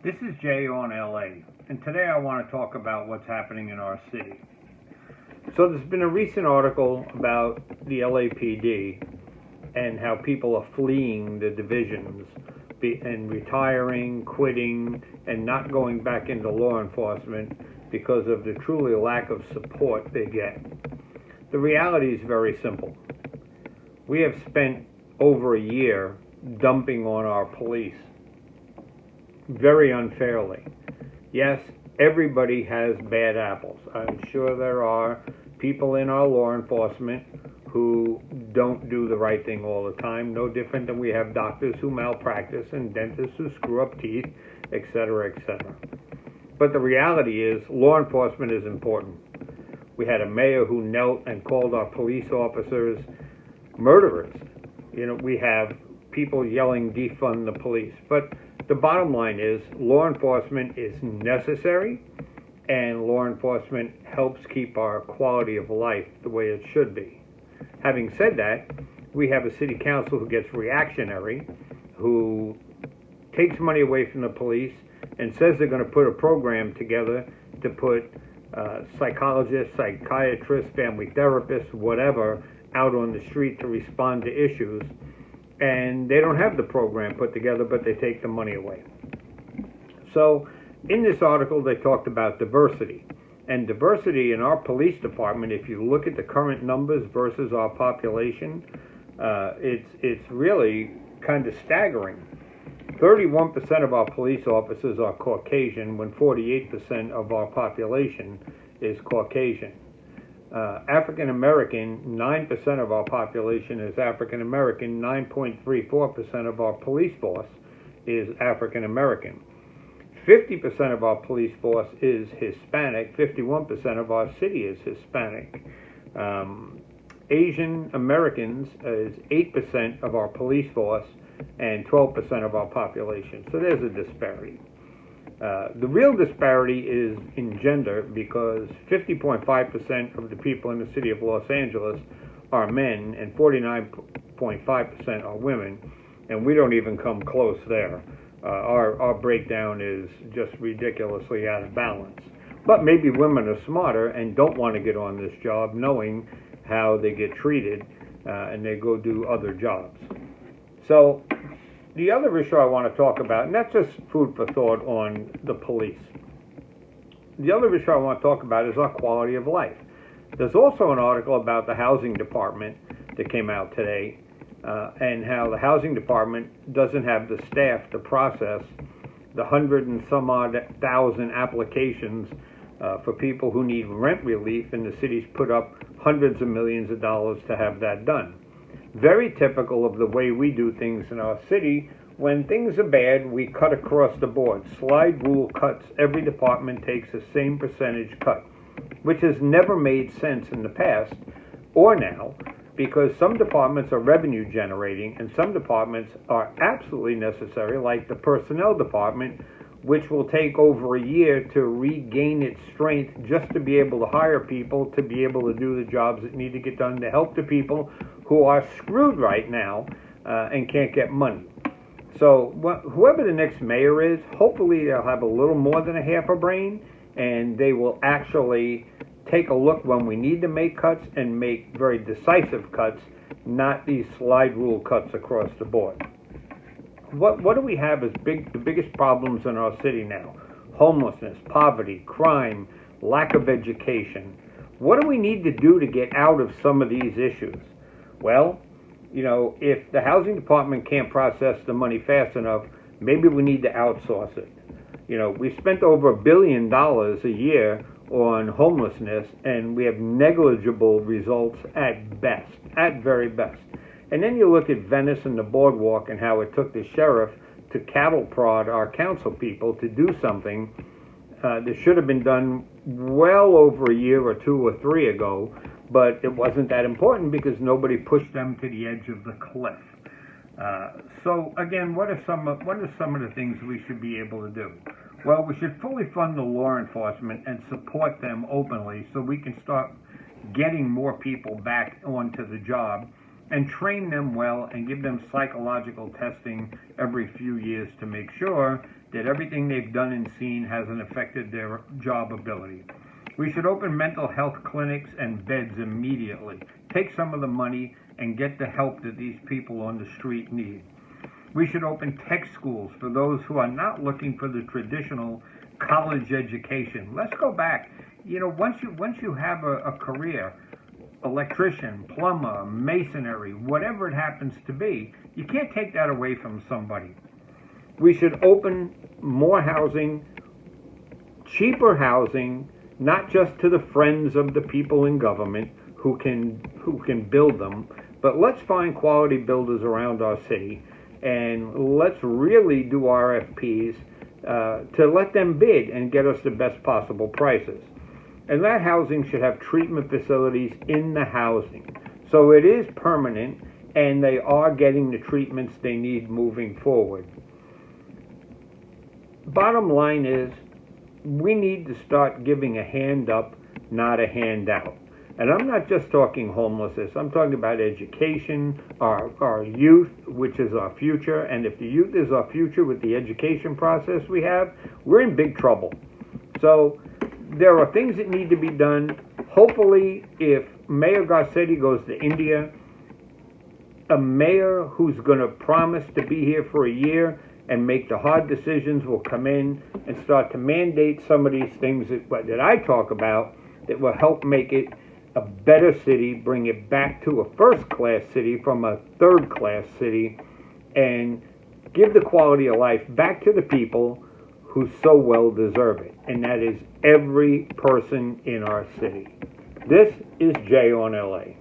This is Jay on LA, and today I want to talk about what's happening in our city. So there's been a recent article about the LAPD and how people are fleeing the divisions and retiring, quitting, and not going back into law enforcement because of the truly lack of support they get. The reality is very simple. We have spent over a year dumping on our police very unfairly. Yes, everybody has bad apples. I'm sure there are people in our law enforcement who don't do the right thing all the time, no different than we have doctors who malpractice and dentists who screw up teeth, etc., etc. But the reality is, law enforcement is important. We had a mayor who knelt and called our police officers murderers. We have people yelling, defund the police. But the bottom line is, law enforcement is necessary, and law enforcement helps keep our quality of life the way it should be. Having said that, we have a city council who gets reactionary, who takes money away from the police and says they're going to put a program together to put psychologists, psychiatrists, family therapists, whatever, out on the street to respond to issues. And they don't have the program put together, but they take the money away. So in this article, they talked about diversity. And diversity in our police department, if you look at the current numbers versus our population, it's really kind of staggering. 31% of our police officers are Caucasian, when 48% of our population is Caucasian. African American, 9% of our population is African American, 9.34% of our police force is African American. 50% of our police force is Hispanic, 51% of our city is Hispanic. Asian Americans is 8% of our police force and 12% of our population. So there's a disparity. The real disparity is in gender, because 50.5% of the people in the city of Los Angeles are men and 49.5% are women, and we don't even come close there. Our breakdown is just ridiculously out of balance. But maybe women are smarter and don't want to get on this job knowing how they get treated, and they go do other jobs. So the other issue I want to talk about, and that's just food for thought on the police. The other issue I want to talk about is our quality of life. There's also an article about the housing department that came out today, and how the housing department doesn't have the staff to process the 100 and some odd thousand applications for people who need rent relief, and the city's put up hundreds of millions of dollars to have that done. Very typical of the way we do things in our city. When things are bad, we cut across the board. Slide rule cuts. Every department takes the same percentage cut, which has never made sense in the past or now, because some departments are revenue generating and some departments are absolutely necessary, like the personnel department, which will take over a year to regain its strength just to be able to hire people, to be able to do the jobs that need to get done, to help the people who are screwed right now and can't get money. So whoever the next mayor is, hopefully they'll have a little more than a half a brain, and they will actually take a look when we need to make cuts and make very decisive cuts, not these slide rule cuts across the board. What do we have as the biggest problems in our city now? Homelessness, poverty, crime, lack of education. What do we need to do to get out of some of these issues? Well, if the housing department can't process the money fast enough, maybe we need to outsource it. We spent over $1 billion a year on homelessness, and we have negligible results at best, at very best. And then you look at Venice and the boardwalk and how it took the sheriff to cattle prod our council people to do something that should have been done well over a year or two or three ago, but it wasn't that important because nobody pushed them to the edge of the cliff. So again, what are some of the things we should be able to do? Well, we should fully fund the law enforcement and support them openly so we can start getting more people back onto the job and train them well and give them psychological testing every few years to make sure that everything they've done and seen hasn't affected their job ability. We should open mental health clinics and beds immediately. Take some of the money and get the help that these people on the street need. We should open tech schools for those who are not looking for the traditional college education. Let's go back. You know, once you have a career, electrician, plumber, masonry, whatever it happens to be, you can't take that away from somebody. We should open more housing, cheaper housing, not just to the friends of the people in government who can build them, but let's find quality builders around our city, and let's really do RFPs to let them bid and get us the best possible prices. And that housing should have treatment facilities in the housing, so it is permanent and they are getting the treatments they need moving forward. Bottom line is, we need to start giving a hand up, not a handout. And I'm not just talking homelessness, I'm talking about education, our youth, which is our future. And if the youth is our future with the education process we have, we're in big trouble. So there are things that need to be done. Hopefully, if Mayor Garcetti goes to India, a mayor who's going to promise to be here for a year and make the hard decisions will come in and start to mandate some of these things that I talk about that will help make it a better city, bring it back to a first-class city from a third-class city, and give the quality of life back to the people who so well deserve it, and that is every person in our city. This is Jay on LA.